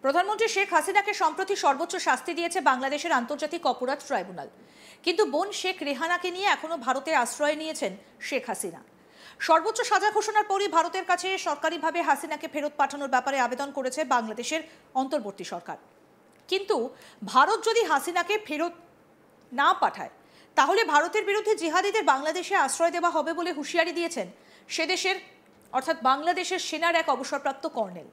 প্রধানমন্ত্রী শেখ হাসিনাকে সম্প্রতি সর্বোচ্চ শাস্তি দিয়েছে বাংলাদেশের আন্তর্জাতিক অপরাধ ট্রাইব্যুনাল। কিন্তু বোন শেখ রেহানাকে নিয়ে এখনো ভারতে আশ্রয় নিয়েছেন শেখ হাসিনা। সর্বোচ্চ সাজা ঘোষণার পরই ভারতের কাছে সরকারিভাবে হাসিনাকে ফেরত পাঠানোর ব্যাপারে আবেদন করেছে বাংলাদেশের অন্তর্বর্তী সরকার। কিন্তু ভারত যদি হাসিনাকে ফেরত না পাঠায় তাহলে ভারতের বিরুদ্ধে জিহাদিদের বাংলাদেশে আশ্রয় দেওয়া হবে বলে হুঁশিয়ারি দিয়েছেন সে দেশের অর্থাৎ বাংলাদেশের সেনার এক অবসরপ্রাপ্ত কর্নেল।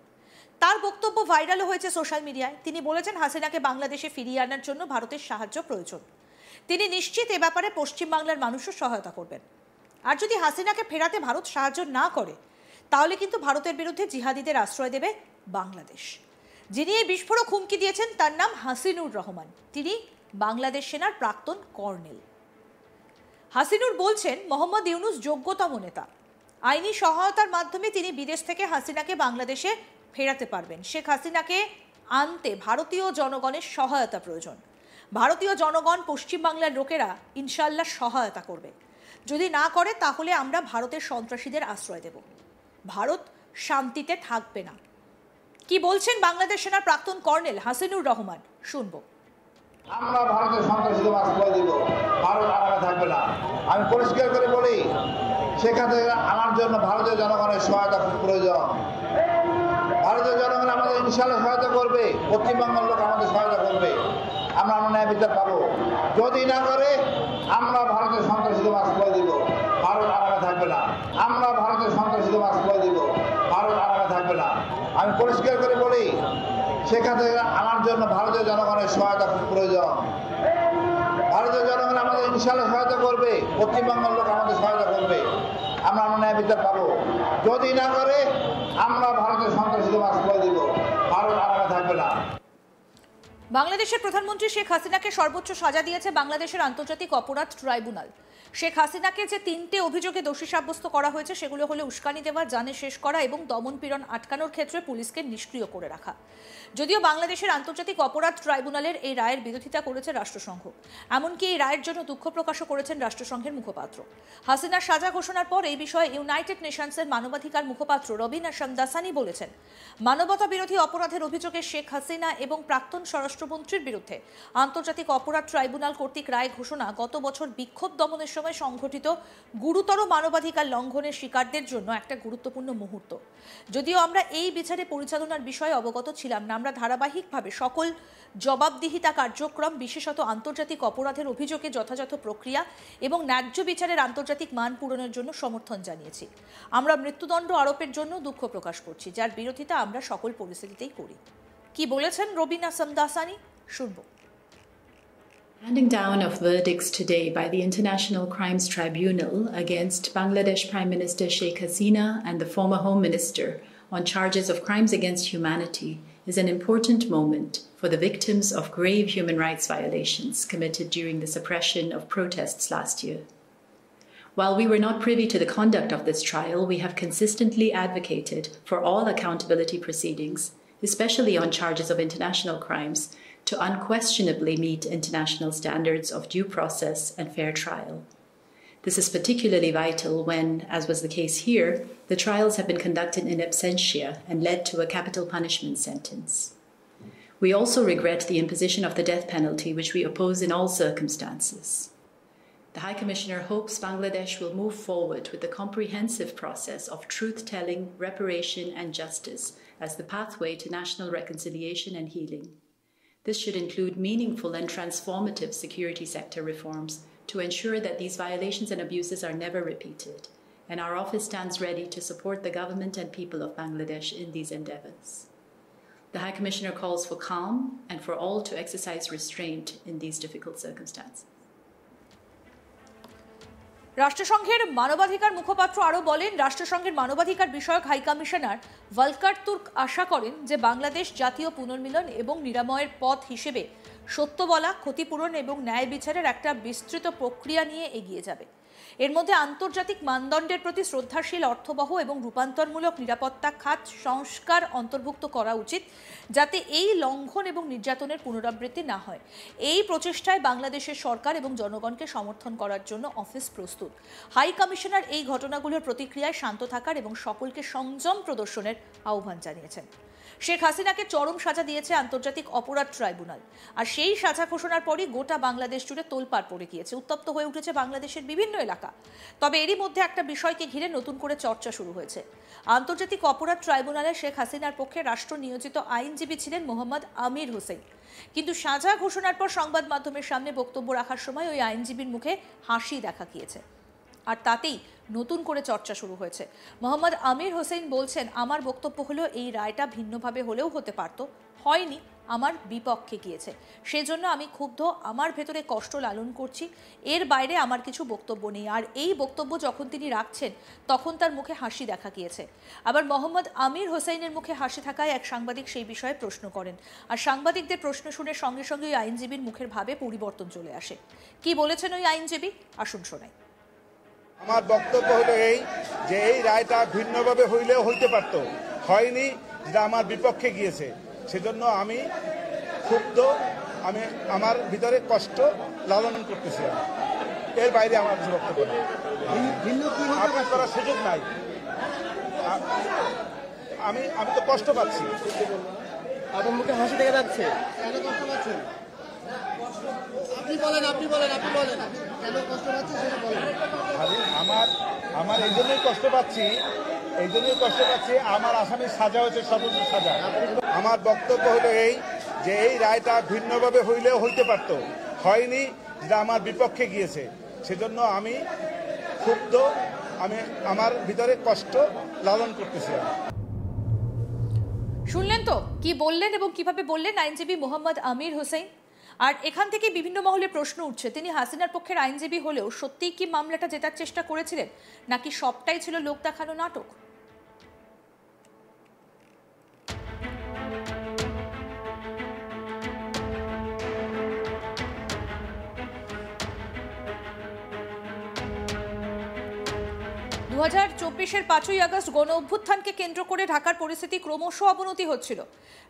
তার বক্তব্য ভাইরালও হয়েছে সোশ্যাল মিডিয়ায়। তিনি বলেছেন হাসিনাকে বাংলাদেশে ফিরিয়ে আনার জন্য ভারতের সাহায্য প্রয়োজন। তিনি নিশ্চিত এ ব্যাপারে পশ্চিমবাংলার মানুষও সহায়তা করবেন। আর যদি হাসিনাকে ফেরাতে ভারত সাহায্য না করে তাহলে কিন্তু ভারতের বিরুদ্ধে জিহাদিদের আশ্রয় দেবে বাংলাদেশ। যিনি এই বিস্ফোরক হুমকি দিয়েছেন তার নাম হাসিনুর রহমান। তিনি বাংলাদেশ সেনার প্রাক্তন কর্নেল। হাসিনুর বলছেন মোহাম্মদ ইউনূস যোগ্যতম নেতা। আইনি সহায়তার মাধ্যমে তিনি বিদেশ থেকে হাসিনাকে বাংলাদেশে ফেরাতে পারবেন। শেখ হাসিনাকে আনতে ভারতীয় জনগণের সহায়তা প্রয়োজন। ভারতীয় জনগণ পশ্চিমবাংলার লোকেরা ইনশাল্লাহ সহায়তা করবে। যদি না করে তাহলে আমরা ভারতের সন্ত্রাসীদের আশ্রয় দেব। ভারত শান্তিতে থাকবে না। কি বলছেন বাংলাদেশ সেনার প্রাক্তন কর্নেল হাসিনুর রহমান, শুনবো। আমরা ভারতের সন্ত্রাসীদের আশ্রয় দেব, ভারত আলাদা থাকবে না। আমি পরিষ্কার করে বলি, সেখান থেকে আনার জন্য ভারতীয় জনগণের সহায়তা প্রয়োজন। ভারতীয় জনগণ আমাদের ইনশাআল্লাহ সহায়তা করবে, পশ্চিমবঙ্গের লোক আমাদের সহায়তা করবে, আমরা ন্যায় বিচার পাবো। যদি না করে আমরা ভারতের সন্ত্রাসীদের আশ্রয় দেব, ভারত আলাদা থাকবে না। আমরা ভারতের সন্ত্রাসীদের আশ্রয় দেব, ভারত আলাদা থাকবে না। আমি পরিষ্কার করে বলি, সেখান থেকে আনার জন্য ভারতীয় জনগণের সহায়তা প্রয়োজন। ভারতীয় জনগণ আমাদের ইনশাআল্লাহ সহায়তা করবে, পশ্চিমবঙ্গের লোক আমাদের সহায়তা করবে, আমরা ন্যায় বিচার পাবো। যদি না করে আমরা ভারতের সন্ত্রাসীদের আশ্রয় দেব, ভারত আলাদা থাকবে না। বাংলাদেশের প্রধানমন্ত্রী শেখ হাসিনাকে সর্বোচ্চ সাজা দিয়েছে বাংলাদেশের আন্তর্জাতিক অপরাধ ট্রাইব্যুনাল। শেখ হাসিনাকে যে 3টে অভিযোগে দোষী সাব্যস্ত করা হয়েছে সেগুলো হলো উস্কানি দেওয়া, জানে শেষ করা এবং দমনপীড়ন আটকানোর ক্ষেত্রে পুলিশকে নিষ্ক্রিয় করে রাখা। যদিও বাংলাদেশের আন্তর্জাতিক অপরাধ ট্রাইব্যুনালের এই রায়ের বিরোধিতা করেছে রাষ্ট্রসংঘ। এমনকি এই রায়ের জন্য দুঃখ প্রকাশও করেছেন রাষ্ট্রসংঘের মুখপাত্র। হাসিনার সাজা ঘোষণার পর এই বিষয়ে ইউনাইটেড নেশনসের মানবাধিকার মুখপাত্র রবিনা শামদাসানি বলেছেন, মানবতা বিরোধী অপরাধের অভিযোগে শেখ হাসিনা এবং প্রাক্তন স্বরাষ্ট্রমন্ত্রীর বিরুদ্ধে আন্তর্জাতিক অপরাধ ট্রাইব্যুনাল কর্তৃক রায় ঘোষণা গত বছর বিক্ষোভ দমনের সময় সংঘটিত গুরুতর মানবাধিকার লঙ্ঘনের শিকারদের জন্য একটা গুরুত্বপূর্ণ মুহূর্ত। যদিও আমরা এই বিচারে পরিচালনার বিষয়ে অবগত ছিলাম না, আমরা ধারাবাহিকভাবে সকল জবাবদিহিতা কার্যক্রম, বিশেষত আন্তর্জাতিক অপরাধের অভিযোগে যথাযথ প্রক্রিয়া এবং ন্যায্য বিচারের আন্তর্জাতিক মান পূরণের জন্য সমর্থন জানিয়েছি। আমরা মৃত্যুদণ্ড আরোপের জন্য দুঃখ প্রকাশ করছি, যার বিরোধিতা আমরা সকল পরিস্থিতিতেই করি। কি বলেছেন রবিনা শামদাসানি, শুনবো। Handing down of verdicts today by the International Crimes Tribunal against Bangladesh Prime Minister Sheikh Hasina and the former Home Minister on charges of crimes against humanity is an important moment for the victims of grave human rights violations committed during the suppression of protests last year. While we were not privy to the conduct of this trial, we have consistently advocated for all accountability proceedings, especially on charges of international crimes, to unquestionably meet international standards of due process and fair trial. This is particularly vital when, as was the case here, the trials have been conducted in absentia and led to a capital punishment sentence. We also regret the imposition of the death penalty, which we oppose in all circumstances. The High Commissioner hopes Bangladesh will move forward with the comprehensive process of truth-telling, reparation and justice as the pathway to national reconciliation and healing. This should include meaningful and transformative security sector reforms to ensure that these violations and abuses are never repeated, and our office stands ready to support the government and people of Bangladesh in these endeavours. The High Commissioner calls for calm and for all to exercise restraint in these difficult circumstances. রাষ্ট্রসংঘের মানবাধিকার মুখপাত্র আরও বলেন, রাষ্ট্রসংঘের মানবাধিকার বিষয়ক high commissioner Volker Turk আশা করেন যে বাংলাদেশ জাতীয় পুনর্মিলন এবং নিরাময়ের পথ হিসেবে সত্য বলা, ক্ষতিপূরণ এবং ন্যায় বিচারের একটা বিস্তৃত প্রক্রিয়া নিয়ে এগিয়ে যাবে। এর মধ্যে আন্তর্জাতিক মানদণ্ডের প্রতি শ্রদ্ধাশীল, অর্থবহ এবং রূপান্তরমূলক নিরাপত্তা খাত সংস্কার অন্তর্ভুক্ত করা উচিত, যাতে এই লঙ্ঘন এবং নির্যাতনের পুনরাবৃত্তি না হয়। এই প্রচেষ্টায় বাংলাদেশের সরকার এবং জনগণকে সমর্থন করার জন্য অফিস প্রস্তুত। হাই কমিশনার এই ঘটনাগুলোর প্রতিক্রিয়ায় শান্ত থাকার এবং সকলকে সংযম প্রদর্শনের আহ্বান জানিয়েছেন। শেখ হাসিনাকে চরম সাজা দিয়েছে আন্তর্জাতিক অপরাধ ট্রাইব্যুনাল, আর সেই সাজা ঘোষণার পরই গোটা বাংলাদেশ জুড়ে তোলপাড় পড়ে গিয়েছে, উত্তপ্ত হয়ে উঠেছে বাংলাদেশের বিভিন্ন এলাকা। তবে এরই মধ্যে একটা বিষয়কে ঘিরে নতুন করে চর্চা শুরু হয়েছে। আন্তর্জাতিক অপরাধ ট্রাইব্যুনালে শেখ হাসিনার পক্ষে রাষ্ট্র নিয়োজিত আইনজীবী ছিলেন মোহাম্মদ আমির হোসেন, কিন্তু সাজা ঘোষণার পর সংবাদ মাধ্যমের সামনে বক্তব্য রাখার সময় ওই আইনজীবীর মুখে হাসি দেখা গিয়েছে, আর তাতেই নতুন করে চর্চা শুরু হয়েছে। মোহাম্মদ আমির হোসেন বলছেন, আমার বক্তব্য হলো এই রায়টা ভিন্নভাবে হলেও হতে পারত, হয়নি, আমার বিপক্ষে গিয়েছে, সেজন্য আমি ক্ষুব্ধ, আমার ভেতরে কষ্ট লালন করছি, এর বাইরে আমার কিছু বক্তব্য নেই। আর এই বক্তব্য যখন তিনি রাখছেন তখন তার মুখে হাসি দেখা গিয়েছে। আবার মোহাম্মদ আমির হোসেনের মুখে হাসি থাকায় এক সাংবাদিক সেই বিষয়ে প্রশ্ন করেন, আর সাংবাদিকদের প্রশ্ন শুনে সঙ্গে সঙ্গে ওই আইনজীবীর মুখের ভাবে পরিবর্তন চলে আসে। কি বলেছেন ওই আইনজীবী, আসুন শোনাই। আমার বক্তব্য হলো এই যে এই রায়টা ভিন্নভাবে হইলেও হইতে পারত, হয়নি, যেটা আমার বিপক্ষে গিয়েছে, সেজন্য আমি ক্ষুব্ধ, আমি আমার ভিতরে কষ্ট লালন করতেছি, এর বাইরে আমার কিছু বক্তব্য নেই। আপনি করার সুযোগ নাই, আমি তো কষ্ট পাচ্ছি। আপনার মুখে হাসি দেখা যাচ্ছে, কেন কষ্ট পাচ্ছেন? আপনি বলেন কেন কষ্ট পাচ্ছেন সেটা বলেন। আমার এই জন্যই কষ্ট পাচ্ছি, আমার আসামির সাজা হয়েছে সর্বোচ্চ সাজা। আমার বক্তব্য হলো এই যে এই রায়টা ভিন্নভাবে হইলেও হইতে পারত, হয়নি, যেটা আমার বিপক্ষে গিয়েছে, সেজন্য আমি ক্ষুব্ধ, আমি আমার ভিতরে কষ্ট লালন করতেছি। শুনলেন তো কি বললেন এবং কিভাবে বললেন আইনজীবী মোহাম্মদ আমির হোসেন। আর এখান থেকে বিভিন্ন মহলে প্রশ্ন উঠছে, তিনি হাসিনার পক্ষের আইনজীবী হলেও সত্যিই কি মামলাটা জেতার চেষ্টা করেছিলেন, নাকি সবটাই ছিল লোক দেখানো নাটক? 2024-এর 5ই আগস্ট গণ অভ্যুত্থানকে কেন্দ্র করে ঢাকার পরিস্থিতি ক্রমশ অবনতি হচ্ছিল।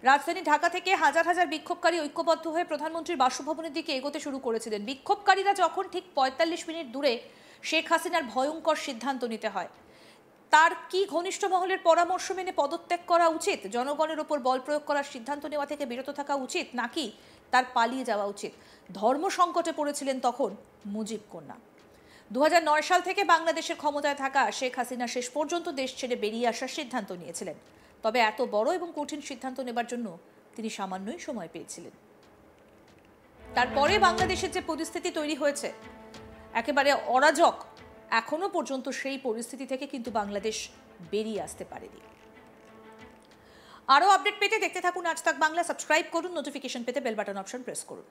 রাজধানী ঢাকা থেকে হাজার হাজার বিক্ষোভকারী ঐক্যবদ্ধ হয়ে প্রধানমন্ত্রীর বাসভবনের দিকে এগোতে শুরু করেছিলেন। বিক্ষোভকারীরা যখন ঠিক 45 মিনিট দূরে শেখ হাসিনার ভয়ঙ্কর সিদ্ধান্ত নিতে হয়, তার কি ঘনিষ্ঠ মহলের পরামর্শ মেনে পদত্যাগ করা উচিত, জনগণের ওপর বল প্রয়োগ করার সিদ্ধান্ত নেওয়া থেকে বিরত থাকা উচিত, নাকি তার পালিয়ে যাওয়া উচিত? ধর্ম সংকটে পড়েছিলেন তখন মুজিব কন্যা। 2009 সাল থেকে বাংলাদেশের ক্ষমতায় থাকা শেখ হাসিনা শেষ পর্যন্ত দেশ ছেড়ে বেরিয়ে আসার সিদ্ধান্ত নিয়েছিলেন। তবে এত বড় এবং কঠিন সিদ্ধান্ত নেবার জন্য তিনি সামান্যই সময় পেয়েছিলেন। তারপরে বাংলাদেশের যে পরিস্থিতি তৈরি হয়েছে, একেবারে অরাজক, এখনো পর্যন্ত সেই পরিস্থিতি থেকে কিন্তু বাংলাদেশ বেরিয়ে আসতে পারেনি। আরও আপডেট পেতে দেখতে থাকুন আজ তাক বাংলা, সাবস্ক্রাইব করুন, নোটিফিকেশন পেতে বেল বাটন অপশন প্রেস করুন।